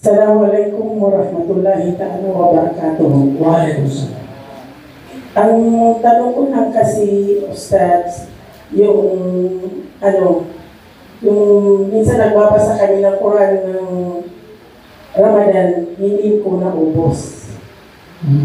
Assalamualaikum warahmatullahi ta'ala wabarakatuh. Waalaikumsalam. Ang tanong ko lang kasi, Ustaz, yung yung minsan nagbabasa kami ng Quran ng Ramadan, hindi ko naubos.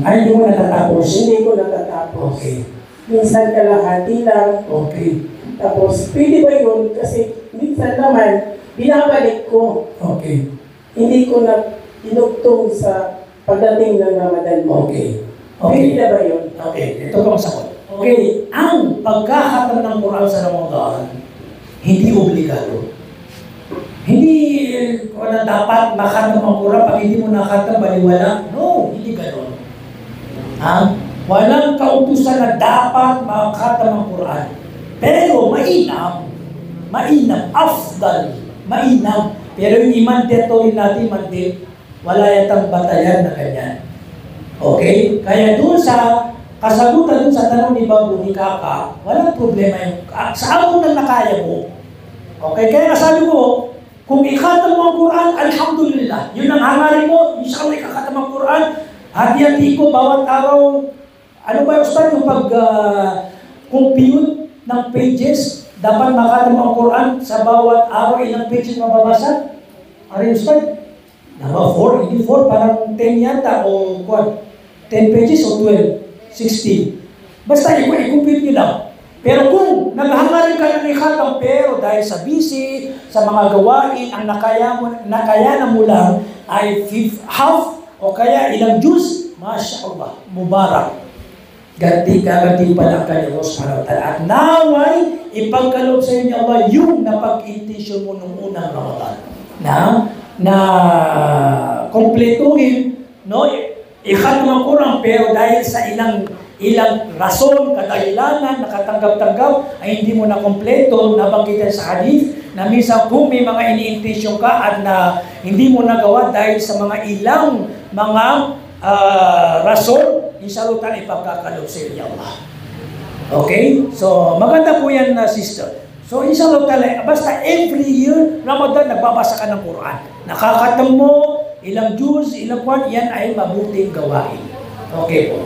Ay, hindi mo natatapos? Hindi ko natatapos. Okay. Minsan kalahati lang. Okay. Tapos, pwede ba yun? Kasi minsan naman, binabalik ko. Okay. Hindi ko na inugtong sa pagdating ng Ramadan mo. Okay. Pwede na ba yun? Okay. Ito pa ang sagot. Okay. Ang pagkakatam ng Quran sa Ramadan, hindi obligado. Hindi wala dapat makatam ang Quran pag hindi mo nakatam, baliwala. No, hindi gano'n. Walang kautusan na dapat makatam ang Quran. Pero mainam, afdal, mainam. Pero yung i-mandatory natin, wala yatang batayan na ganyan. Okay? Kaya doon sa kasagutan doon sa tanong ni Babu, ni Kaka, walang problema yung sa ako na nakaya mo. Okay? Kaya nasabi ko, kung ikatam mo ang Quran, alhamdulillah. Yun ang hangarin mo, inshallah ikakatam ang Quran. Hati-hati ko, bawat araw, ano ba yung Ustad, yung pag-compute ng pages, dapat makatam ang Quran sa bawat araw, ilang pages mababasa? Ano yung Ustad? Nama 4, hindi 4, parang 10 yata, o 10 pages o 12, 16. Basta i-compute nyo lang. Pero kung naghangarin ka ng ikatam, pero dahil sa busy, sa mga gawain, ang nakayanan mo lang ay half o kaya ilang juice, Masya Allah, mubarak. Ganti pa lang kayo Allah subhanahu wa ta'ala. At naway, ipagkaloob sa inyo Allah yung napag-intention mo nung unang Ramadan. Na kompletuhin, no? Ikatam ang Quran, pero dahil sa ilang rason, kadahilanan, nakatanggap-tanggap, ay hindi mo na kompleto, nabanggitan sa hadith, na minsan kung may mga ini-intention ka at na hindi mo nagawa dahil sa mga ilang mga rason, inshallah tayo ipagkakaloob sa inyo Allah. Okay? So, maganda po yan, sister. So, inshallah tayo, basta every year, Ramadan, nagbabasa ka ng Quran. Nakakatam mo, ilang juz, ilang kwan, yan ay mabuting gawain. Okay po.